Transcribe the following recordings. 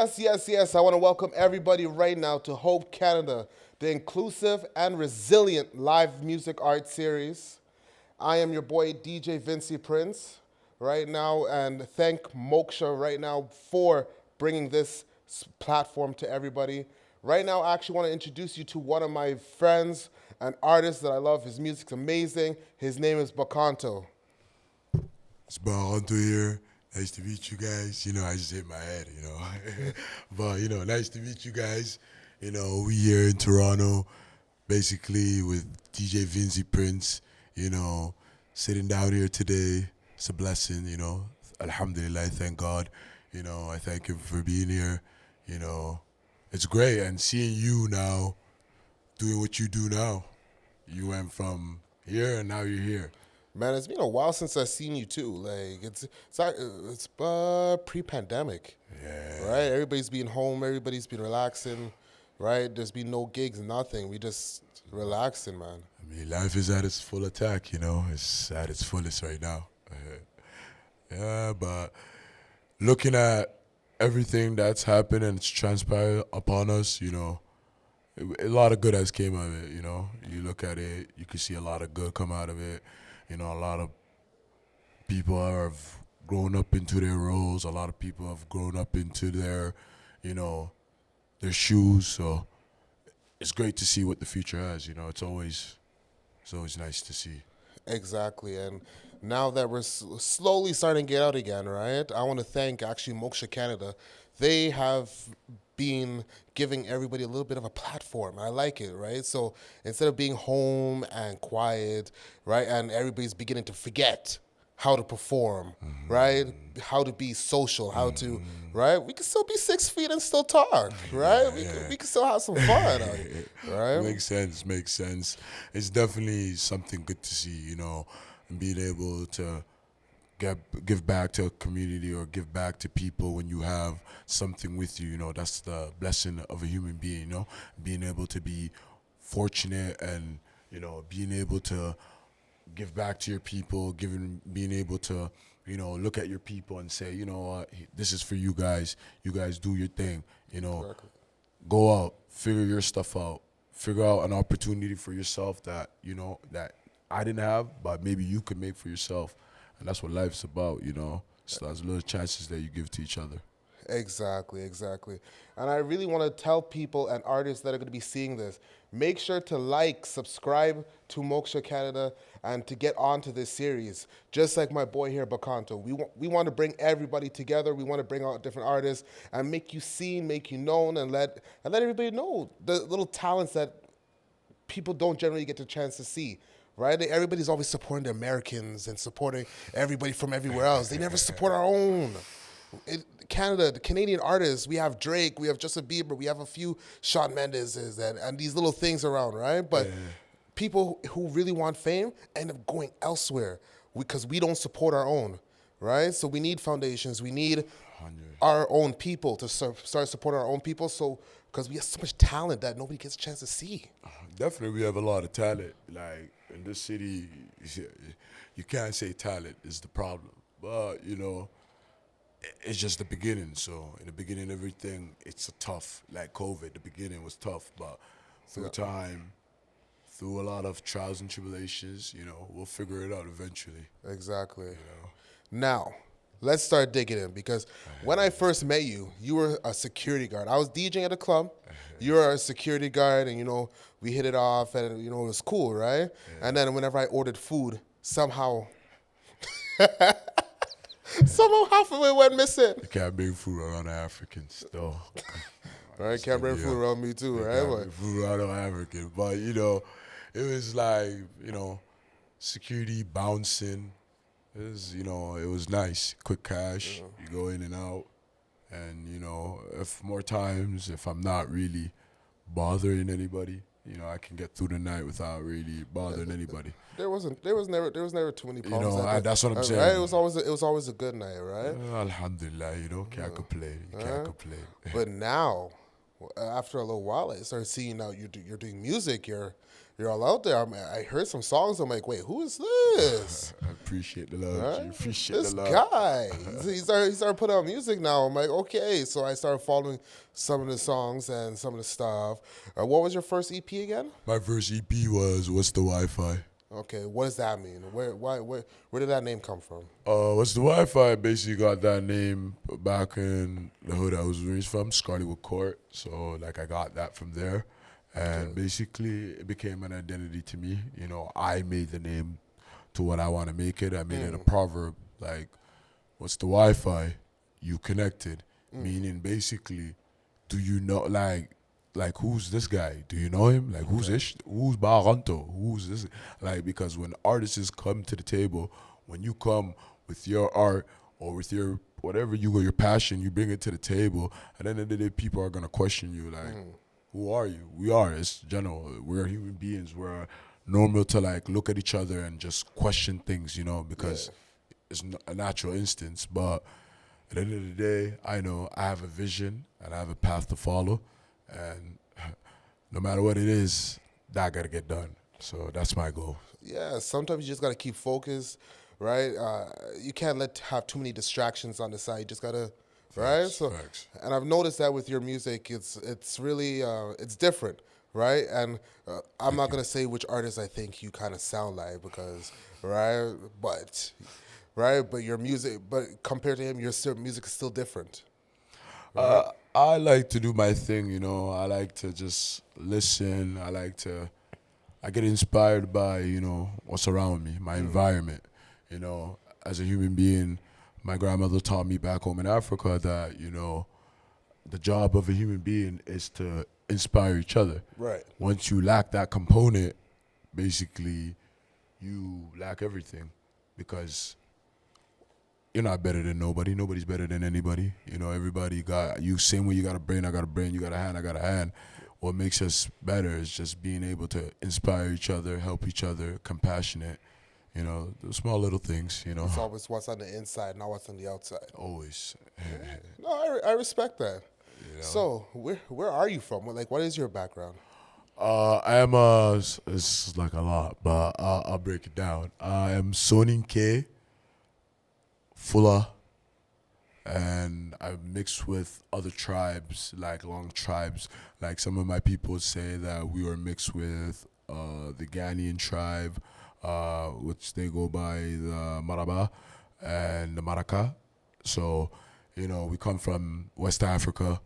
Yes. I want to welcome everybody right now to Hope Canada, the inclusive and resilient live music art series. I am your boy DJ Vincy Prince right now, and thank Moksha right now for bringing this platform to everybody. Right now, I actually want to introduce you to one of my friends and artists that I love. His music's amazing. His name is Bacanto. It's Bacanto here. Nice to meet you guys. I just hit my head. But, nice to meet you guys. We here in Toronto, basically with DJ Vincy Prince, sitting down here today. It's a blessing. Alhamdulillah, thank God. I thank him for being here. It's great. And seeing you now doing what you do now. You went from here and now you're here. Man, it's been a while since I've seen you too. Like it's pre-pandemic, Yeah. right? Everybody's been home, everybody's been relaxing, right? There's been no gigs, nothing. We just relaxing, man. I mean, life is at its full attack. It's at its fullest right now. Yeah, but looking at everything that's happened and it's transpired upon us, a lot of good has came out of it. You look at it, you can see a lot of good come out of it. A lot of people have grown up into their roles. A lot of people have grown up into their shoes. So it's great to see what the future has. It's always nice to see. Exactly, and now that we're slowly starting to get out again, right? I want to thank actually Moksha Canada. They have been giving everybody a little bit of a platform. I like it, right? So instead of being home and quiet, right, and everybody's beginning to forget how to perform, right? How to be social, how to, right? We can still be 6 feet and still talk, right? We can still have some fun out here, right? Makes sense. It's definitely something good to see, and being able to give back to a community or give back to people when you have something with you. That's the blessing of a human being. Being able to be fortunate and being able to give back to your people, being able to look at your people and say, what, this is for you guys. You guys do your thing. Exactly. Go out, figure your stuff out, figure out an opportunity for yourself that that I didn't have, but maybe you could make for yourself. And that's what life's about, It's those little chances that you give to each other. Exactly. And I really want to tell people and artists that are going to be seeing this, make sure to subscribe to Moksha Canada, and to get onto this series. Just like my boy here, Bacanto. We want to bring everybody together. We want to bring out different artists and make you seen, make you known, and let everybody know the little talents that people don't generally get the chance to see. Right? Everybody's always supporting the Americans and supporting everybody from everywhere else. They never support our own. Canada, the Canadian artists, we have Drake, we have Justin Bieber, we have a few Shawn Mendes and these little things around, right? But people who really want fame end up going elsewhere because we don't support our own, right? So we need foundations, we need our own people to start supporting our own people. So because we have so much talent that nobody gets a chance to see. Definitely, we have a lot of talent. Like in this city, you can't say talent is the problem, but it's just the beginning. So in the beginning, everything it's a tough. Like COVID, the beginning was tough, but through time, through a lot of trials and tribulations, we'll figure it out eventually. Exactly. Now, let's start digging in because when I first met you, you were a security guard. I was DJing at a club. You were a security guard, and we hit it off, and it was cool, right? Yeah. And then whenever I ordered food, somehow half of it went missing. You can't bring food around Africans, though. Right? Can't bring food around me too, right? Can't bring food around an African, but it was like security bouncing. It was nice, quick cash. You go in and out, and if I'm not really bothering anybody, I can get through the night without really bothering anybody. There was never too many problems. That's what I'm saying. Right? It was always a good night, right? Alhamdulillah, can't complain. You can't complain. But now, after a little while, I started seeing now you're doing music. You're all out there. I heard some songs. I'm like, wait, who is this? appreciate the love, G. Right? Appreciate the This love. guy, he started putting out music now. I'm like, okay. So I started following some of the songs and some of the stuff. What was your first EP again? My first EP was What's the Wi-Fi? Okay, what does that mean? Where did that name come from? What's the Wi-Fi? Basically got that name back in the hood I was raised from, Scarletwood Court. So like I got that from there. And basically it became an identity to me. You know, I made the name to what I want to make it. I made it a proverb like, what's the Wi-Fi? You connected. Meaning basically, do you know like who's this guy? Do you know him? Like who's who's Bacanto? Who's this? Like because when artists come to the table, when you come with your art or with your whatever you got your passion, you bring it to the table. At the end of the day, people are gonna question you like, who are you? We are. It's general. We're human beings. We're normal to like look at each other and just question things, you know, because it's a natural instance. But at the end of the day, I know I have a vision and I have a path to follow. And no matter what it is, that got to get done. So that's my goal. Yeah, sometimes you just gotta keep focused, right? You can't have too many distractions on the side. You just gotta, right? So, Facts. and I've noticed that with your music, it's really it's different, right? And I'm not gonna say which artist I think you kind of sound like because, right? But your music, but compared to him, music is still different. I like to do my thing, you know. I like to just listen. I get inspired by, you know, what's around me, my environment. You know, as a human being, my grandmother taught me back home in Africa that, you know, the job of a human being is to inspire each other. Right. Once you lack that component, basically, you lack everything because you're not better than nobody. Nobody's better than anybody. You know, everybody got you. Same way you got a brain, I got a brain. You got a hand, I got a hand. What makes us better is just being able to inspire each other, help each other, compassionate. You know, the small little things. You know, It's always what's on the inside, not what's on the outside. always. No, I respect that. You know? So, where are you from? Like, what is your background? I am it's like a lot, but I'll break it down. I am Soninke, Fuller, and I mixed with other tribes, like long tribes. Like some of my people say that we were mixed with the Ghanaian tribe, which they go by the Maraba and the Maraka. So, you know, we come from West Africa,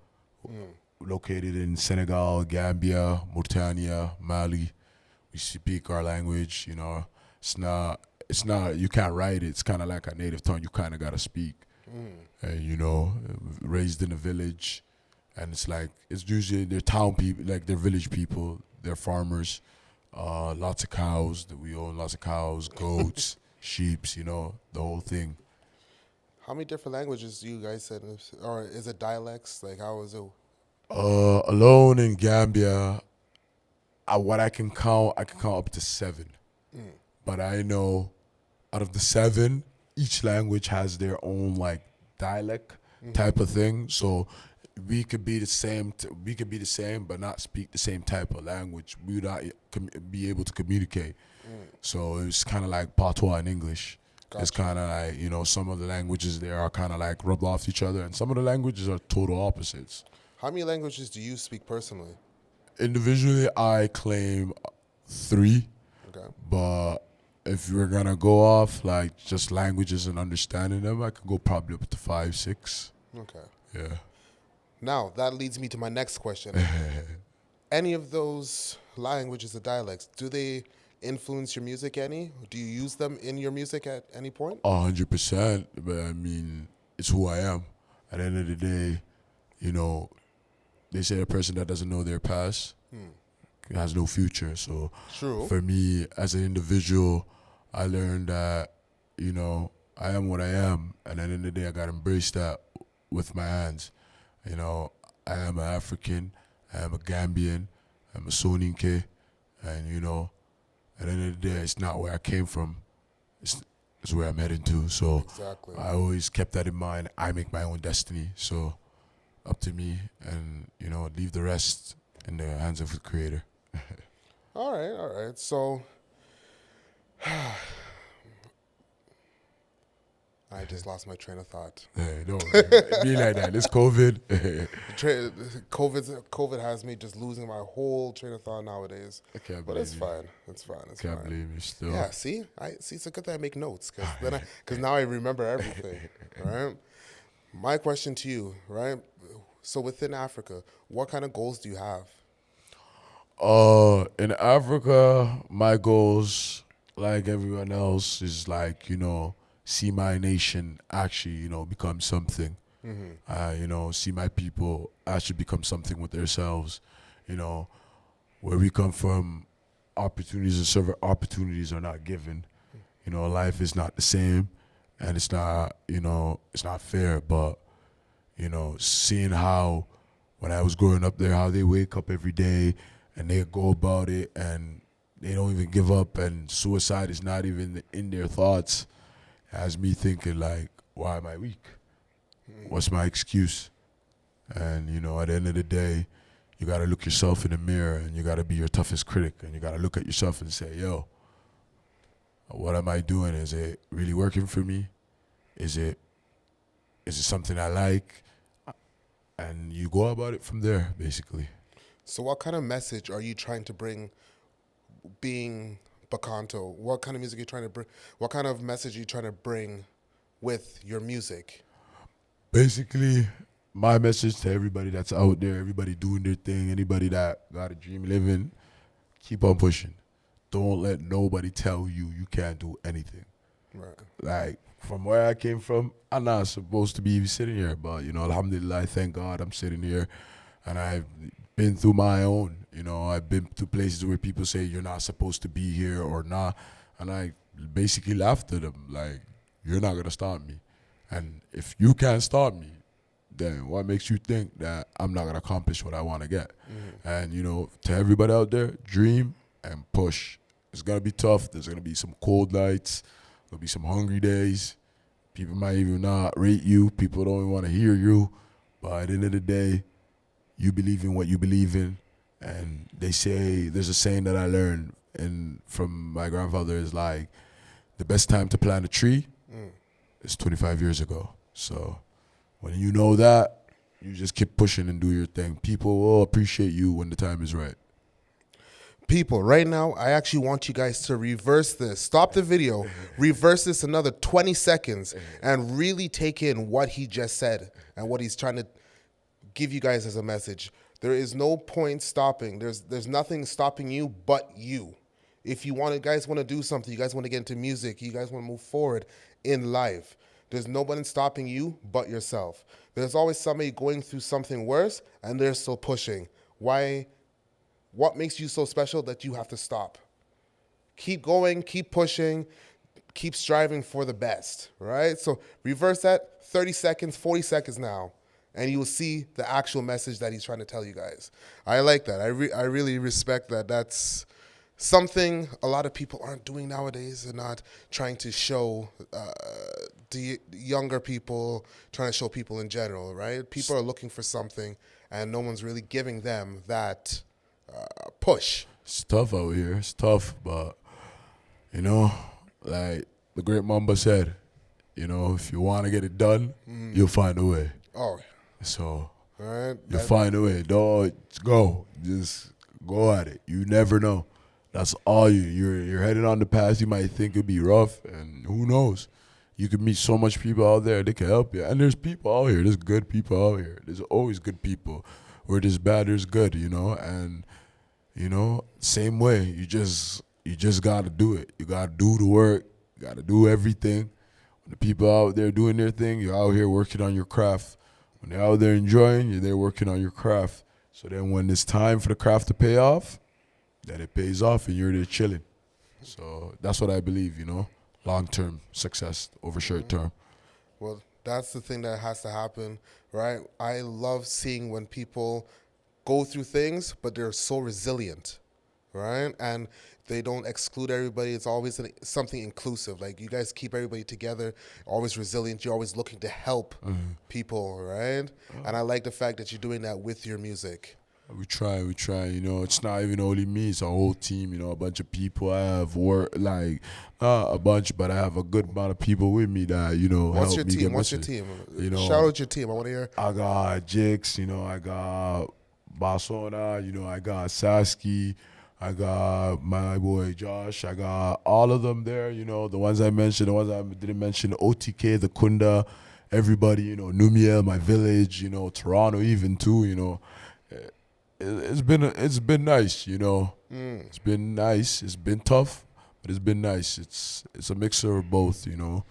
located in Senegal, Gambia, Mauritania, Mali. We speak our language, you know. It's not you can't write it. It's kind of like a native tongue. You kind of got to speak. And, you know, raised in a village. And it's like, it's usually they're town people, like they're village people. They're farmers. Lots of cows. We own lots of cows, goats, sheeps, you know, the whole thing. How many different languages do you guys said, or is it dialects? Like, how is it? Alone in Gambia, what I can count up to 7. But I know out of the 7, each language has their own like dialect type of thing. So we could be the same. We could be the same, but not speak the same type of language. We would not be able to communicate. So it's kind of like patois in English. It's kind of like, you know, some of the languages there are kind of like rubbed off each other, and some of the languages are total opposites. How many languages do you speak personally? Individually, I claim 3, Okay. but if we're gonna go off like just languages and understanding them, I could go probably up to 5, 6. Okay. Yeah. Now that leads me to my next question. Any of those languages or dialects, do they influence your music any? Do you use them in your music at any point? 100%. But I mean, it's who I am. At the end of the day, you know, they say a person that doesn't know their past has no future. So True. for me, as an individual, I learned that, you know, I am what I am. And at the end of the day, I got to embrace that with my hands. You know, I am an African. I am a Gambian. I'm a Soninke. And, you know, at the end of the day, it's not where I came from. It's where I'm heading to. So Exactly. I always kept that in mind. I make my own destiny. So up to me, and, you know, leave the rest in the hands of the creator. All right. So I just lost my train of thought. Hey, don't worry. It be like that. It's COVID. COVID has me just losing my whole train of thought nowadays. I can't But believe it's you. fine. It's fine. It's Can't fine. believe you still. Yeah, see, it's a good thing I make notes because now I remember everything. Right. My question to you, right? So within Africa, what kind of goals do you have? In Africa, my goals, like everyone else, is like, see my nation actually, become something. See my people actually become something with themselves. You know, where we come from, opportunities are not given. Life is not the same, and it's not fair. But seeing how when I was growing up there, how they wake up every day and they go about it and they don't even give up, and suicide is not even in their thoughts, has me thinking like, why am I weak? What's my excuse? And at the end of the day, you gotta look yourself in the mirror and you gotta be your toughest critic, and you gotta look at yourself and say, yo, what am I doing? Is it really working for me? Is it something I like? And you go about it from there, basically. So what kind of message are you trying to bring being Bacanto? What kind of music are you trying to bring? What kind of message are you trying to bring with your music? Basically, my message to everybody that's out there, everybody doing their thing, anybody that got a dream living, keep on pushing. Don't let nobody tell you you can't do anything. Right. Like, from where I came from, I'm not supposed to be even sitting here, but, alhamdulillah, thank God I'm sitting here, and I've been through my own. I've been to places where people say you're not supposed to be here or not, and I basically laughed at them, like, you're not going to stop me. And if you can't stop me, then what makes you think that I'm not going to accomplish what I want to get? And, to everybody out there, dream and push. It's going to be tough. There's going to be some cold nights. There'll be some hungry days. People might even not rate you. People don't even want to hear you. But at the end of the day, you believe in what you believe in. And they say, there's a saying that I learned from my grandfather is like, the best time to plant a tree is 25 years ago. So when you know that, you just keep pushing and do your thing. People will appreciate you when the time is right. People, right now, I actually want you guys to reverse this. Stop the video, reverse this another 20 seconds, and really take in what he just said and what he's trying to give you guys as a message. There is no point stopping. There's nothing stopping you but you. If you guys want to do something, you guys want to get into music, you guys want to move forward in life, there's nobody stopping you but yourself. There's always somebody going through something worse, and they're still pushing. Why? What makes you so special that you have to stop? Keep going, keep pushing, keep striving for the best, right? So reverse that 30 seconds, 40 seconds now, and you will see the actual message that he's trying to tell you guys. I like that. I really respect that. That's something a lot of people aren't doing nowadays. They're not trying to show the younger people, trying to show people in general, right? People are looking for something, and no one's really giving them that push. It's tough out here. It's tough, but, like the great Mamba said, if you want to get it done, you'll find a way. Oh, So all right. you'll find a way. Don't go. Just go at it. You never know. That's all you're headed on the path. You might think it'd be rough, and who knows? You could meet so much people out there. They can help you. And there's people out here. There's good people out here. There's always good people. Where there's bad, there's good, And, same way. You just got to do it. You got to do the work. You got to do everything. When the people out there doing their thing, you're out here working on your craft. When they're out there enjoying, you're there working on your craft. So then when it's time for the craft to pay off, then it pays off and you're there chilling. So that's what I believe, long-term success over short-term. Well, that's the thing that has to happen, right? I love seeing when people go through things, but they're so resilient, right? And they don't exclude everybody. It's always something inclusive. Like, you guys keep everybody together, always resilient. You're always looking to help people, right? And I like the fact that you're doing that with your music. We try, you know, it's not even only me, it's a whole team, you know, a bunch of people. I have not a bunch, but I have a good amount of people with me that, you know, What's help your me team? get What's your messages. team? You Shout know, out your team. I want to hear. I got Jix, you know, I got Basona, you know, I got Saski, I got my boy Josh, I got all of them there, you know, the ones I mentioned, the ones I didn't mention, OTK, the Kunda, everybody, you know, Numiel, my village, you know, Toronto even too, you know. It's been nice, you know. It's been nice. It's been tough, but it's been nice. It's a mixture of both, you know.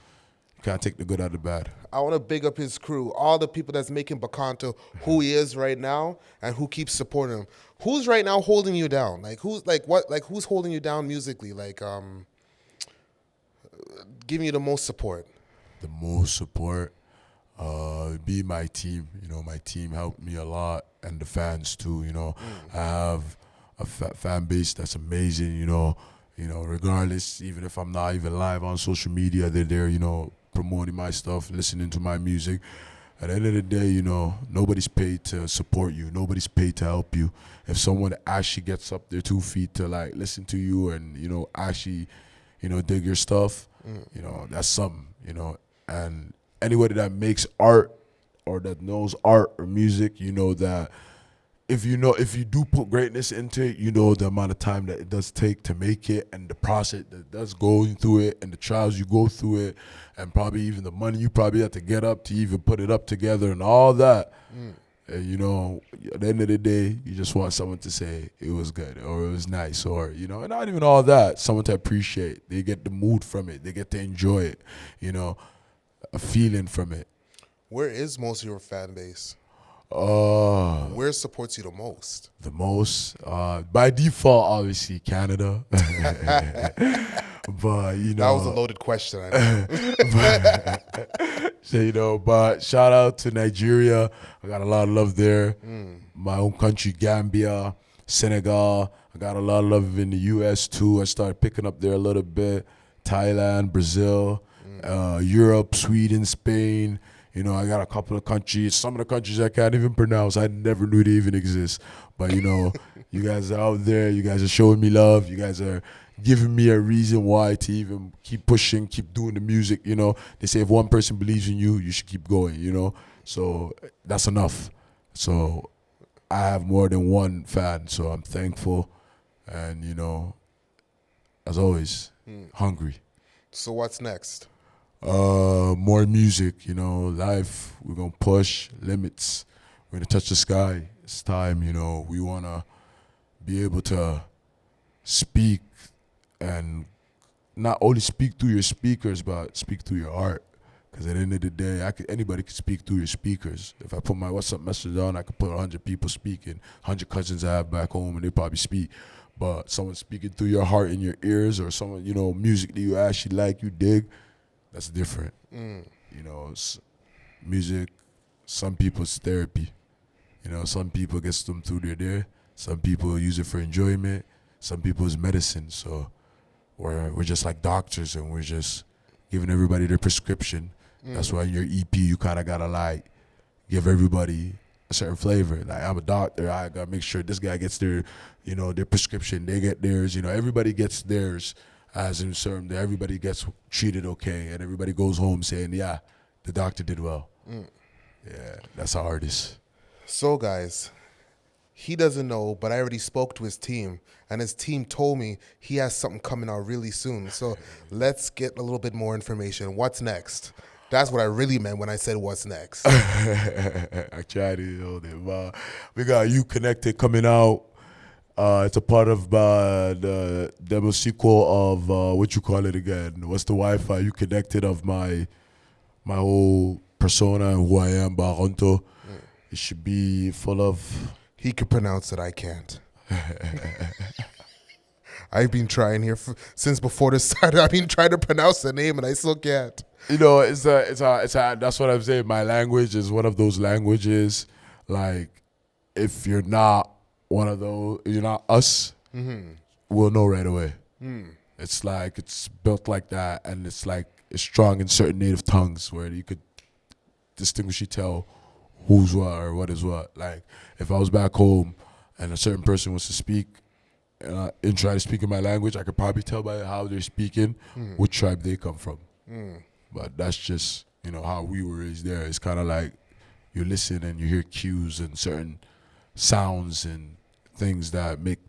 You can't take the good out of the bad. I want to big up his crew, all the people that's making Bacanto who he is right now, and who keeps supporting him. Who's right now holding you down? Like who's like what? Like who's holding you down musically? Like giving you the most support. The most support, be my team. You know, my team helped me a lot, and the fans too. You know, I have a fan base that's amazing. You know, regardless, even if I'm not even live on social media, they're there. You know, promoting my stuff, listening to my music. At the end of the day, you know, nobody's paid to support you. Nobody's paid to help you. If someone actually gets up their 2 feet to like listen to you and, you know, actually, you know, dig your stuff, you know, that's something, you know. And anybody that makes art or that knows art or music, you know that if you do put greatness into it, you know the amount of time that it does take to make it, and the process that does going through it, and the trials you go through it, and probably even the money you probably have to get up to even put it up together and all that. And you know, at the end of the day, you just want someone to say it was good or it was nice, or you know, and not even all that. Someone to appreciate. They get the mood from it. They get to enjoy it. You know, a feeling from it. Where is most of your fan base? Uh, Where supports you the most? the most, by default, obviously Canada. But you That was a know, loaded question. I know. so, you know, but shout out to Nigeria. I got a lot of love there. My own country, Gambia, Senegal. I got a lot of love in the U.S. too. I started picking up there a little bit. Thailand, Brazil, Europe, Sweden, Spain. You know, I got a couple of countries. Some of the countries I can't even pronounce. I never knew they even exist. But, you know, you guys are out there. You guys are showing me love. You guys are giving me a reason why to even keep pushing, keep doing the music, you know. They say if one person believes in you, you should keep going, you know. So that's enough. So I have more than one fan, so I'm thankful. And, you know, as always, hungry. So what's next? More music, you know, life. We're gonna push limits. We're gonna touch the sky. It's time, you know. We wanna be able to speak and not only speak through your speakers, but speak through your art. Because at the end of the day, anybody can speak through your speakers. If I put my WhatsApp message on, I could put 100 people speaking, 100 cousins I have back home, and they probably speak. But someone speaking through your heart in your ears, or someone, you know, music that you actually like, you dig, that's different. You know, music, some people's therapy. You know, some people gets them through their day. Some people use it for enjoyment. Some people is medicine. So we're just like doctors, and we're just giving everybody their prescription. That's why in your EP you kind of gotta like give everybody a certain flavor. Like I'm a doctor, I gotta make sure this guy gets their, you know, their prescription. They get theirs. You know, everybody gets theirs. As in certain, that everybody gets treated okay, and everybody goes home saying, "Yeah, the doctor did well." Yeah, that's an artist. So guys, he doesn't know, but I already spoke to his team, and his team told me he has something coming out really soon. So let's get a little bit more information. What's next? That's what I really meant when I said what's next. I tried it, we got You Connected coming out. It's a part of the demo sequel of what you call it again? What's the Wi-Fi? You Connected of my whole persona and who I am, Bacanto. It should be full of. He could pronounce it, I can't. I've been trying here since before this started. I've been trying to pronounce the name and I still can't. You know, it's a. That's what I'm saying. My language is one of those languages. Like, if you're not one of those, you're not us. We'll know right away. It's like it's built like that, and it's like it's strong in certain native tongues where you could distinguish, tell who's what or what is what. Like if I was back home, and a certain person wants to speak and try to speak in my language, I could probably tell by how they're speaking what tribe they come from. But that's just, how we were raised there. It's kind of like you listen and you hear cues and certain sounds and things that make,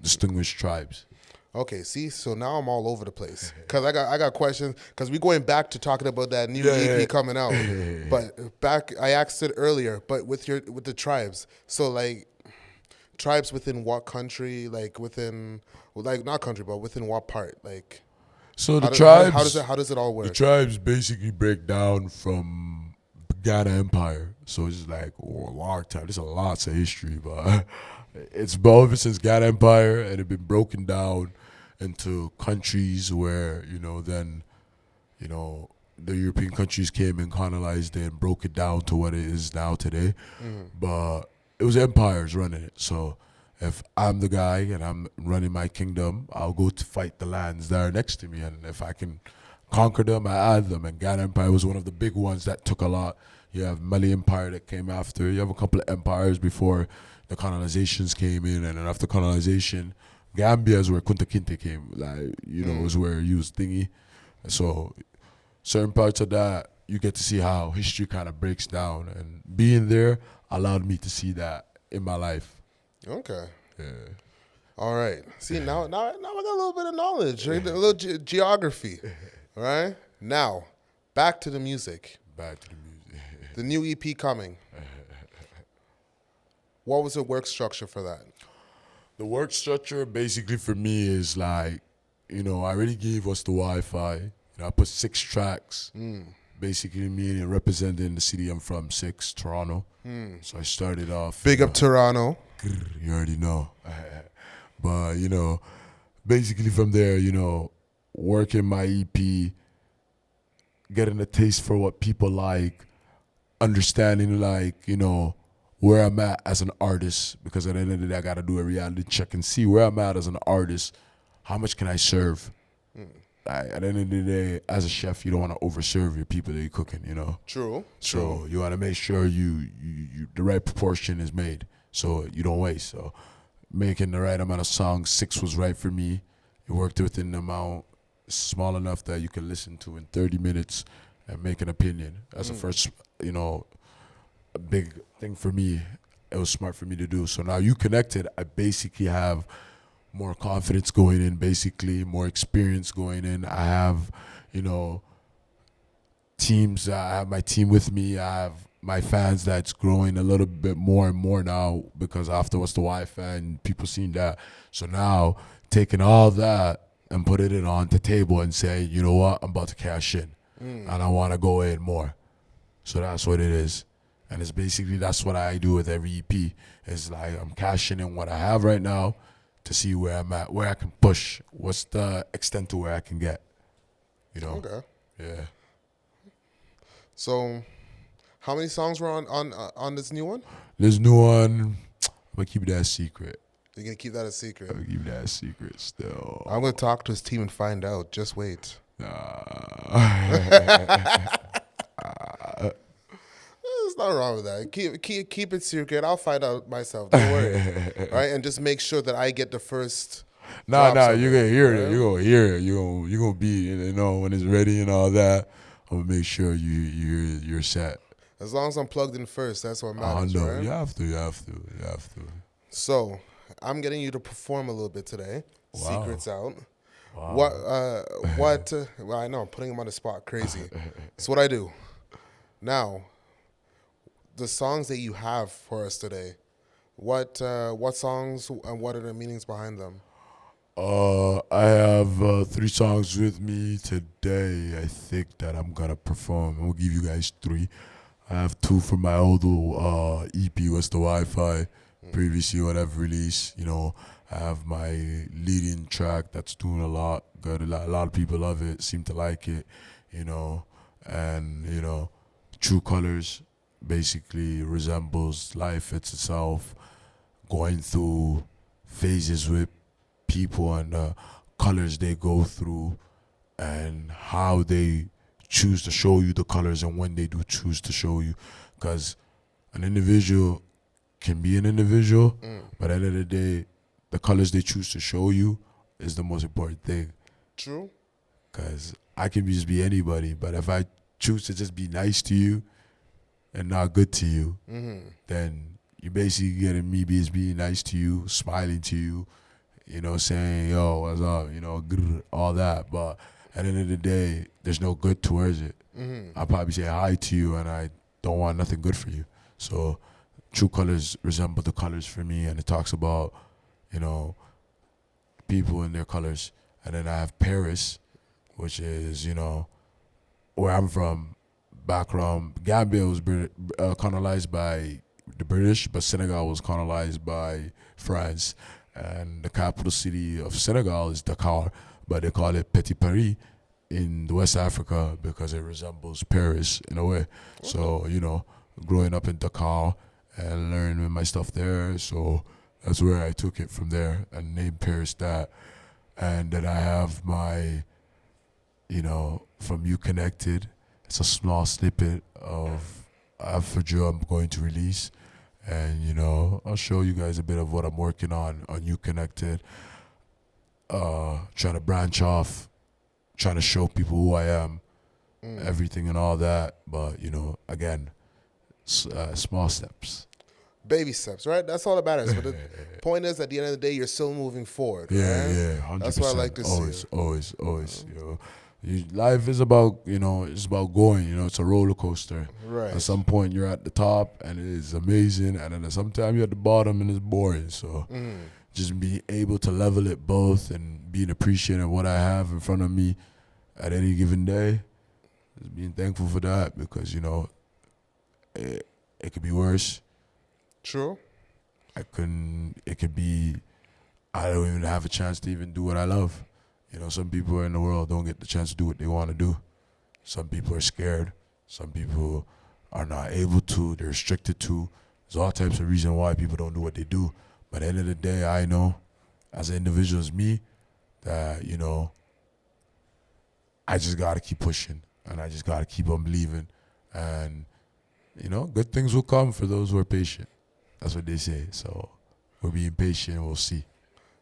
distinguish tribes. Okay, see, so now I'm all over the place because I got questions because we're going back to talking about that new EP coming out. But back, I asked it earlier, but with the tribes, so like tribes within what country, like within not country, but within what part, like. So the tribes, how does it all work? The tribes basically break down from Ghana Empire, so it's just like a long time. There's a lots of history, but it's been ever since Ghana Empire, and it's been broken down into countries where then the European countries came and colonized it and broke it down to what it is now today. But it was empires running it, so. If I'm the guy and I'm running my kingdom, I'll go to fight the lands that are next to me. And if I can conquer them, I add them. And Ghana Empire was one of the big ones that took a lot. You have Mali Empire that came after. You have a couple of empires before the colonizations came in. And then after colonization, Gambia is where Kunta Kinte came. Is where you was thingy. So certain parts of that, you get to see how history kind of breaks down. And being there allowed me to see that in my life. Okay. Yeah. All right. See, now I got a little bit of knowledge, right? A little geography. All right. Now, back to the music. The new EP coming. What was the work structure for that? The work structure basically for me is like, I already gave us the Wi-Fi. I put 6 tracks. Basically meaning representing the city I'm from, 6, Toronto. So I started off. Big up Toronto. You already know. But, basically from there, working my EP, getting a taste for what people like, understanding where I'm at as an artist, because at the end of the day, I got to do a reality check and see where I'm at as an artist, how much can I serve? At the end of the day, as a chef, you don't want to overserve your people that you're cooking, True. So you want to make sure you the right proportion is made, so you don't waste. So making the right amount of songs, 6 was right for me. It worked within the amount, small enough that you can listen to in 30 minutes and make an opinion. That's the first, a big thing for me. It was smart for me to do. So now You Connected, I basically have more confidence going in, basically more experience going in. I have, teams. I have my team with me. I have my fans that's growing a little bit more and more now because afterwards the Wi-Fi and people seeing that. So now taking all that and putting it on the table and saying, you know what, I'm about to cash in and I want to go in more. So that's what it is. And it's basically, that's what I do with every EP. It's like I'm cashing in what I have right now to see where I'm at, where I can push, what's the extent to where I can get, Okay. Yeah. So, how many songs were on this new one? This new one, I'm gonna keep that secret. You're gonna keep that a secret? I'm gonna keep that secret still. I'm gonna talk to his team and find out. Just wait. There's nothing wrong with that. Keep it secret. I'll find out myself. Don't worry. All right, and just make sure that I get the first. You're gonna hear it. You're gonna hear it. You're gonna be, when it's ready and all that. I'm gonna make sure you're set. As long as I'm plugged in first, that's what matters, no, right? You have to. So, I'm getting you to perform a little bit today. Wow. Secrets out. Wow. Well, I know, I'm putting him on the spot. Crazy. That's what I do. Now, the songs that you have for us today, what songs and what are the meanings behind them? I have 3 songs with me today. I think that I'm gonna perform. I'm gonna give you guys 3. I have 2 from my old EP, What's the Wi-Fi, previously what I've released. I have my leading track that's doing a lot. Good, a lot of people love it, seem to like it. And True Colors basically resembles life itself, going through phases with people and the colors they go through and how they choose to show you the colors and when they do choose to show you. Because an individual can be an individual, but at the end of the day, the colors they choose to show you is the most important thing. True. Because I can just be anybody, but if I choose to just be nice to you and not good to you, then you basically getting me being nice to you, smiling to you, you know, saying, yo, what's up, you know, all that. But at the end of the day, there's no good towards it. I'll probably say hi to you and I don't want nothing good for you. So true colors resemble the colors for me, and it talks about, you know, people in their colors. And then I have Paris, which is, you know, where I'm from. Background, Gambia was colonized by the British, but Senegal was colonized by France. And the capital city of Senegal is Dakar, but they call it Petit Paris in the West Africa because it resembles Paris in a way. So, you know, growing up in Dakar and learning my stuff there, so that's where I took it from there and named Paris that. And then I have my, you know, from You Connected. It's a small snippet of Afro I'm going to release. And, you know, I'll show you guys a bit of what I'm working on You Connected. Trying to branch off, trying to show people who I am, everything and all that. But, you know, again, small steps. Baby steps, right? That's all that matters. But the point is, at the end of the day, you're still moving forward. Yeah, right? yeah, 100%. That's what I like to always, see. Always. You know, life is about, you know, it's about going. You know, it's a roller coaster. Right. At some point, you're at the top, and it is amazing, and then at some time you're at the bottom, and it's boring. So, just being able to level it both and being appreciative of what I have in front of me at any given day, just being thankful for that, because, you know, it could be worse. True. It could be, I don't even have a chance to even do what I love. You know, some people in the world don't get the chance to do what they want to do. Some people are scared. Some people are not able to. They're restricted to. There's all types of reasons why people don't do what they do. But at the end of the day, I know, as an individual as me, that, you know, I just got to keep pushing. And I just got to keep on believing. And, you know, good things will come for those who are patient. That's what they say. So we're being patient. We'll see.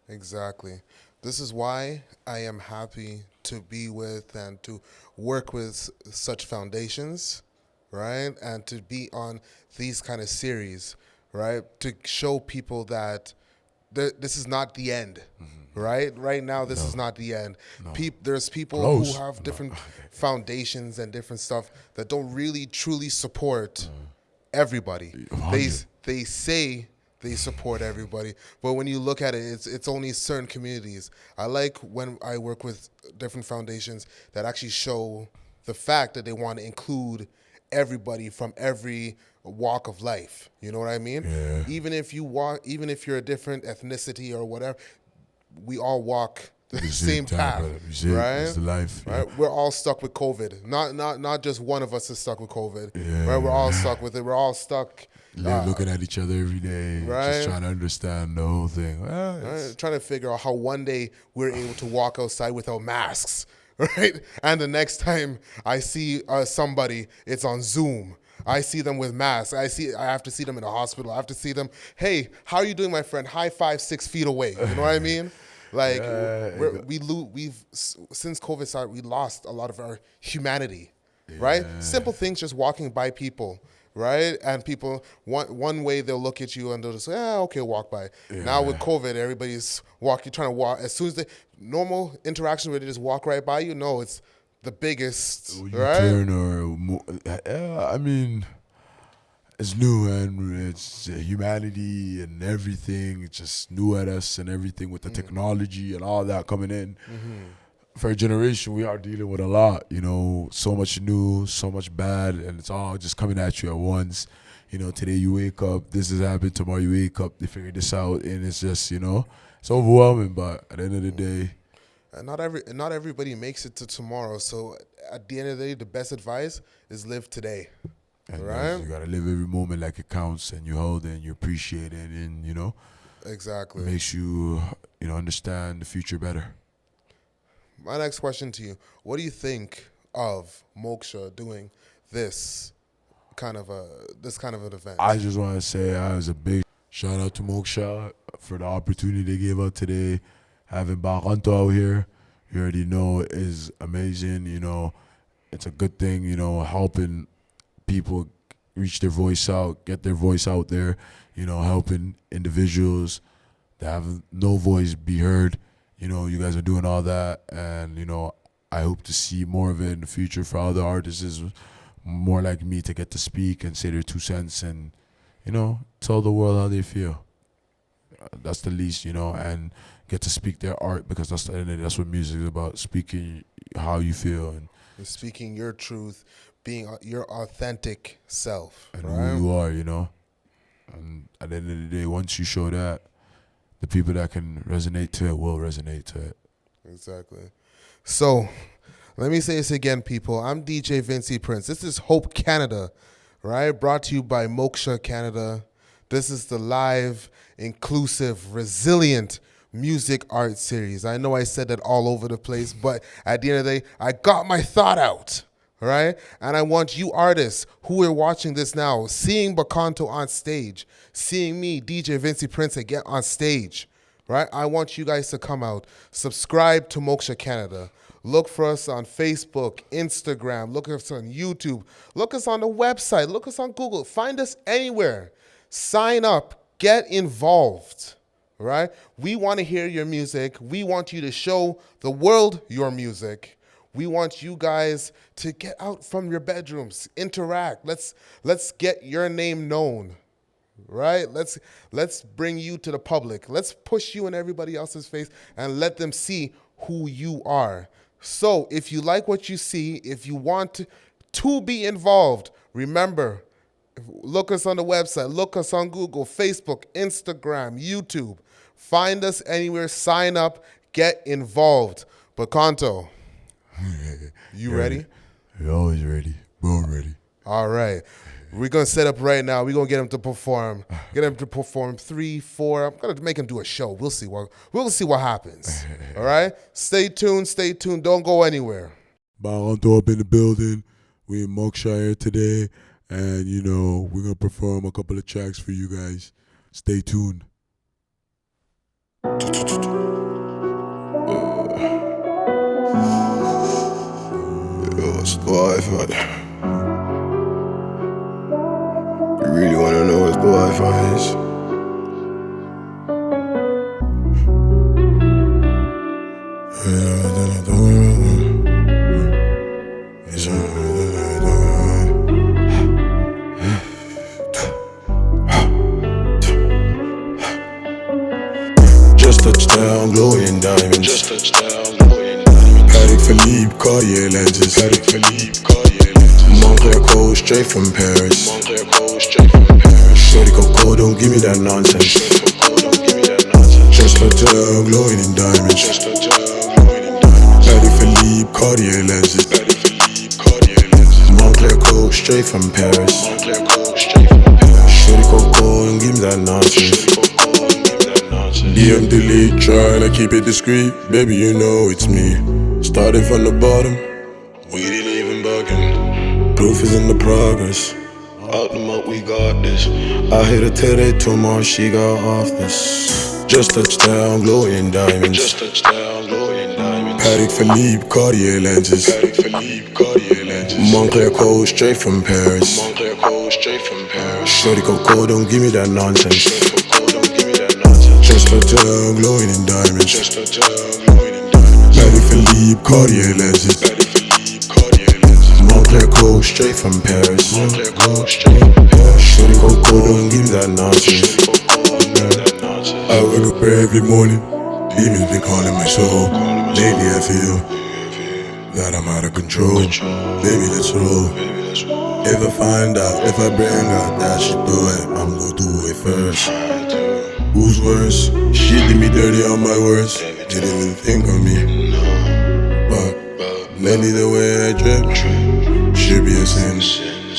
Exactly. This is why I am happy to be with and to work with such foundations, right? And to be on these kind of series, right? To show people that this is not the end, right? Right now, this is not the end. There's people Close. who have different foundations and different stuff that don't really truly support everybody. They say they support everybody, but when you look at it, it's only certain communities. I like when I work with different foundations that actually show the fact that they want to include everybody from every walk of life. You know what I mean? Yeah. Even if you're a different ethnicity or whatever, we all walk the same path, right? It's the life. Right? We're all stuck with COVID. Not just one of us is stuck with COVID. Yeah. Right? We're all stuck with it. We're all stuck. Looking at each other every day, right? Just trying to understand the whole thing. Right? Trying to figure out how one day we're able to walk outside without masks, right? And the next time I see somebody, it's on Zoom. I see them with masks. I have to see them in a hospital. I have to see them. Hey, how are you doing, my friend? High five, 6 feet away. You know what I mean? Like we've since COVID started, we lost a lot of our humanity, right? Simple things, just walking by people, right? And people one way they'll look at you and they'll just say, okay, walk by. Now with COVID, everybody's trying to walk. As soon as normal interaction where they just walk right by you, no, it's the biggest, right? Turn I mean, it's new, and it's humanity and everything. It's just new at us and everything with the technology and all that coming in. For a generation, we are dealing with a lot, you know, so much new, so much bad, and it's all just coming at you at once. You know, today you wake up, this has happened, tomorrow you wake up, they figure this out, and it's just, you know, it's overwhelming, but at the end of the day, not everybody makes it to tomorrow. So at the end of the day, the best advice is live today. and right? you gotta live every moment like it counts, and you hold it and you appreciate it, and you know, Exactly. makes you, you know, understand the future better. My next question to you: what do you think of Moksha doing this kind of an event? I just want to say I was a big Shout out to Moksha for the opportunity they gave out today. Having Bacanto out here, you already know, is amazing. It's a good thing, helping people reach their voice out, get their voice out there, helping individuals that have no voice be heard. You guys are doing all that, and, I hope to see more of it in the future for other artists more like me to get to speak and say their 2 cents and, tell the world how they feel. That's the least, and get to speak their art, because that's what music is about, speaking how you feel and Speaking your truth, being your authentic self, and right? who you are, And at the end of the day, once you show that, the people that can resonate to it will resonate to it. Exactly. So, let me say this again, people. I'm DJ Vincy Prince. This is Hope Canada, right? Brought to you by Moksha Canada. This is the live, inclusive, resilient music art series. I know I said that all over the place, but at the end of the day, I got my thought out, right? And I want you artists who are watching this now, seeing Bacanto on stage, seeing me, DJ Vincy Prince, get on stage, right? I want you guys to come out, subscribe to Moksha Canada. Look for us on Facebook, Instagram, look us on YouTube, look us on the website, look us on Google, find us anywhere. Sign up, get involved, right? We want to hear your music. We want you to show the world your music. We want you guys to get out from your bedrooms, interact. Let's get your name known, right? Let's bring you to the public. Let's push you in everybody else's face and let them see who you are. So if you like what you see, if you want to be involved, remember, look us on the website, look us on Google, Facebook, Instagram, YouTube. Find us anywhere, sign up, get involved. Bacanto, you ready? You're always ready. Born ready. All right. We're going to set up right now. We're going to get him to perform. Get him to perform 3, 4. I'm going to make him do a show. We'll see what happens. All right? Stay tuned. Don't go anywhere. Bacanto up in the building. We in Moksha here today. And, we're going to perform a couple of tracks for you guys. Stay tuned. What's the Wi-Fi? You really wanna know what the Wi-Fi is? Just touchdown, glowing diamonds. Just touchdown, glowing diamonds. Patek Philippe, Cartier lenses. Patek Philippe, Cartier lenses. Montreal Coast, straight from Paris. Montreal Coast, straight from Paris. Shorty Coco, don't give me that nonsense. Shorty Coco, don't give me that nonsense. Just touchdown, glowing in diamonds. Just touchdown, glowing in diamonds. Patek Philippe, Cartier lenses. Patek Philippe, Cartier lenses. Montreal Coast, straight from Paris. Montreal Coast, straight from Paris. Shorty Coco, don't give me that nonsense. DM delete, trying to keep it discreet. Baby, you know it's me. Started from the bottom, we didn't even bugging. Proof is in the progress. Out the mud, we got this. I hit her today, tomorrow she got off this. Just touchdown, glowing diamonds. Just touchdown, glowing diamonds. Patek Philippe, Cartier lenses. Patek Philippe, Cartier lenses. Montreal Coast, straight from Paris. Montreal Coast, straight from Paris. Shorty Coco, don't give me that nonsense. Just touchdown, glowing in diamonds. Just touchdown, glowing in diamonds. Patek Philippe, Cartier lenses. Patek Philippe, Cartier lenses. Montreal Coast, straight from Paris. Montreal Coast, straight from Paris. Shorty Coco, don't give me that nonsense. I wake up every morning, demons been calling my soul. Lately I feel that I'm out of control. Baby, let's roll. If I find out, if I bring out that shit do it, I'm gonna do it first. Who's worse? She did me dirty on my words. Didn't even think of me. But lately the way I drip should be a sin.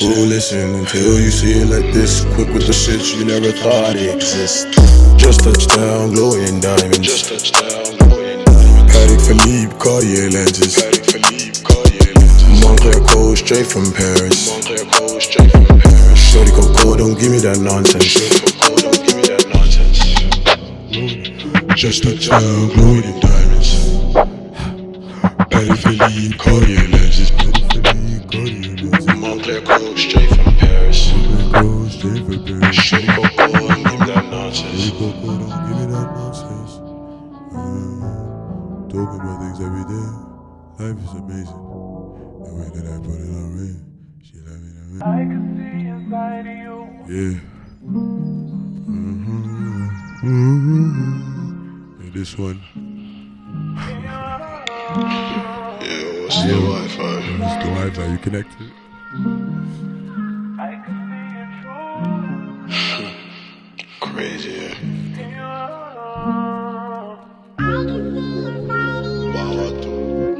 Oh, listen, until you see it like this, quick with the shit you never thought it exists. Just touchdown, glowing diamonds. Just touchdown, glowing diamonds. Patek Philippe, Cartier lenses. Patek Philippe, Cartier lenses. Montreal Coast, straight from Paris. Montreal Coast, straight from Paris. Shorty Coco, don't give me that nonsense. Shorty Coco, don't give me that nonsense. Just touchdown, glowing in diamonds. Patty Philippe, Cartier lenses. Montclair coast, straight from Paris. Shorty Coco, don't give me that nonsense. Talking about things every day. Life is amazing. The way that I put it on red. She love me that way. I can see inside of you. Yeah. And this one. Yeah, what's the Wi-Fi? What's the Wi-Fi? You connected? Crazy, yeah.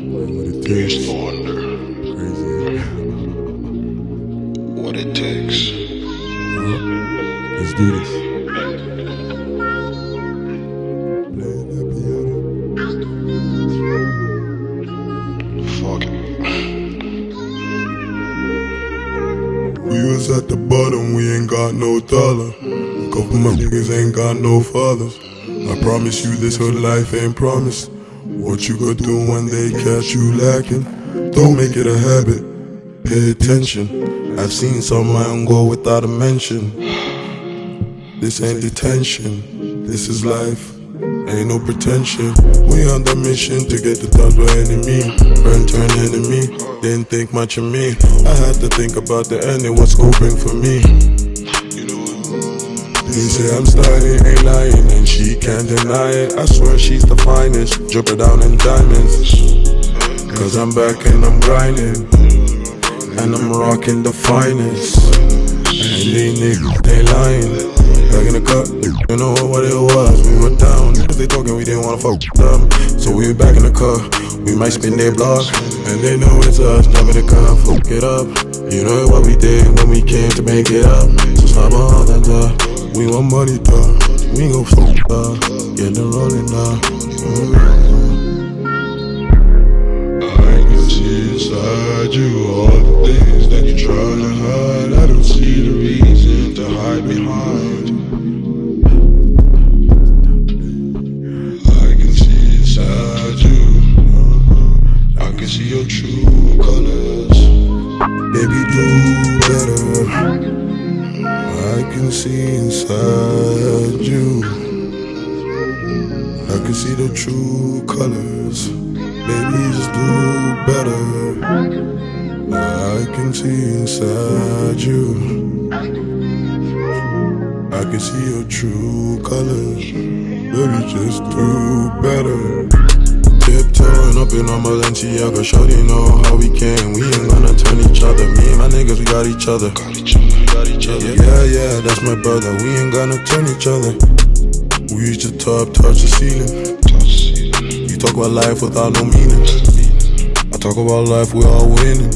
What it You takes. used to wonder Crazy. what it takes. Let's do this. Play the piano. Fuck it. We was at the bottom, we ain't got no dollar. A couple of my niggas ain't got no fathers. I promise you this hood life ain't promised. What you gonna do when they catch you lacking? Don't make it a habit, pay attention. I've seen some man go without a mention. This ain't detention, this is life, ain't no pretension. We on the mission to get the top by any means. Turn enemy, didn't think much of me. I had to think about the ending, what's hoping for me. They say I'm styling, ain't lying, and she can't deny it. I swear she's the finest, drip her down in diamonds. Cause I'm back and I'm grinding, and I'm rocking the finest. And they niggas, they lying. Back in the cup, you know what it was. We were down, they talking, we didn't wanna fuck with them. So we back in the car, we might spin their block. And they know it's us, jump in the car, fuck it up. You know what we did when we came to make it up. So stop all that talk. We want money, dog. We ain't gon' fuck, dog. Get the rolling, dog. I can see inside you all the things that you're trying to hide. I don't see the reason to hide behind. I can see inside you. I can see your true colors. Baby, do better. I can see inside you. I can see the true colors. Baby, just do better. I can see inside you. I can see your true colors. Baby, just do better. Tiptoeing up in our Balenciaga, shawty know how we came. We ain't gonna turn each other. Me and my niggas, we got each other. Yeah, that's my brother. We ain't gonna turn each other. We reach the top, touch the ceiling. You talk about life without no meaning. I talk about life, we all winning.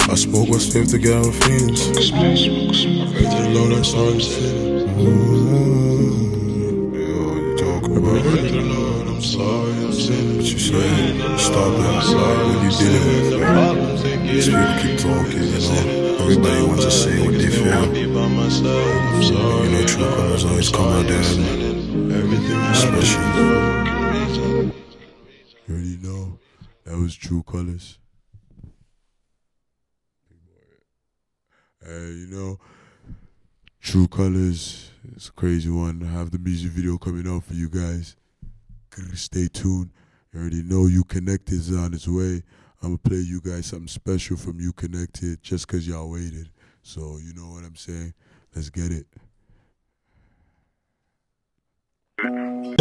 I spoke with Steve to get our feelings. I felt the low, that's all I'm saying. You talking about it? I'm sorry, I'm sinning. But you said, stop that. What you dealing with, man? These people keep talking, you know. Everybody wants to say what they feel. You know, true colors always come out there and everything special. You already know, that was True Colors. You know, True Colors is a crazy one. I have the music video coming out for you guys. Stay tuned. You already know You Connected is on its way. I'm going to play you guys something special from You Connected just because y'all waited. So, you know what I'm saying? Let's get it.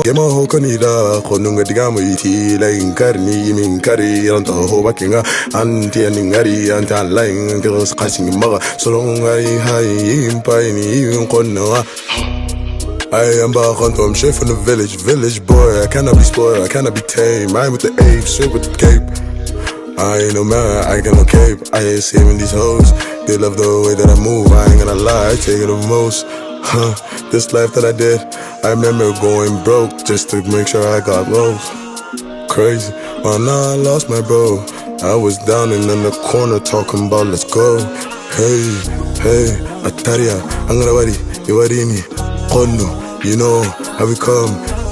Gema ho kanida khonunga digamo iti la inkarni min kari ranto ho bakinga anti aningari anta lain gros qasing maga solonga hai impai ni qonna I am Bacanto, I'm straight from the village boy. I cannot be spoiled, I cannot be tame. I'm with the ape, straight with the cape. I ain't no man, I got no cape. I ain't saving these hoes. They love the way that I move, I ain't gonna lie, I take it the most. This life that I did, I remember going broke just to make sure I got low. Crazy, oh now I lost my bro. I was down and in the corner talking about let's go. Hey, Ataria, I'm gonna worry, you worry me. Kono, you know how we come.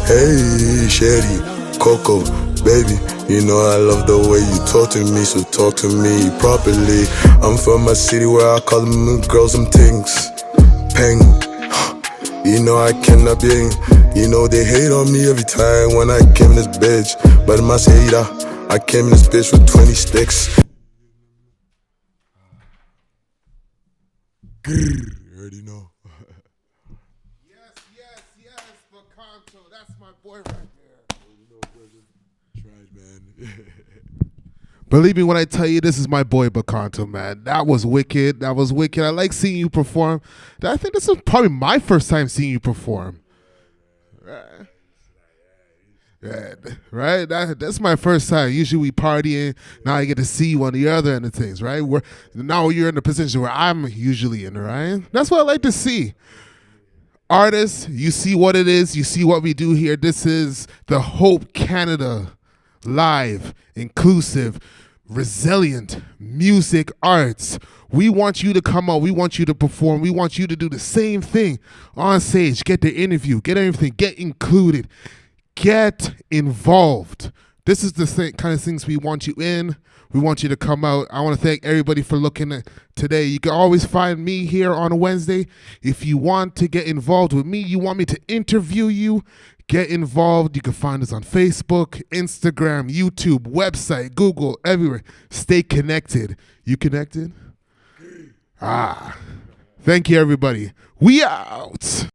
Hey, Sherry, Coco, baby, you know I love the way you talk to me, so talk to me properly. I'm from a city where I call them girls some things. Peng, you know I cannot be. You know they hate on me every time when I came in this bitch. But my hater, I came in this bitch with 20 sticks. Grrr, you already know. Yes, Bacanto. That's my boy right there. Tried, man. Believe me when I tell you, this is my boy Bacanto, man. That was wicked. I like seeing you perform. I think this is probably my first time seeing you perform. Yeah, right? That's my first time. Usually we partying. Now I get to see you on the other end of things, right? Now you're in the position where I'm usually in, right? That's what I like to see. Artists, you see what it is. You see what we do here. This is the Hope Canada live, inclusive, resilient music arts. We want you to come out. We want you to perform. We want you to do the same thing on stage. Get the interview. Get everything. Get included. Get involved. This is the kind of things we want you in. We want you to come out. I want to thank everybody for looking at today. You can always find me here on a Wednesday. If you want to get involved with me, you want me to interview you, get involved. You can find us on Facebook, Instagram, YouTube, website, Google, everywhere. Stay connected. You connected? Thank you, everybody. We out.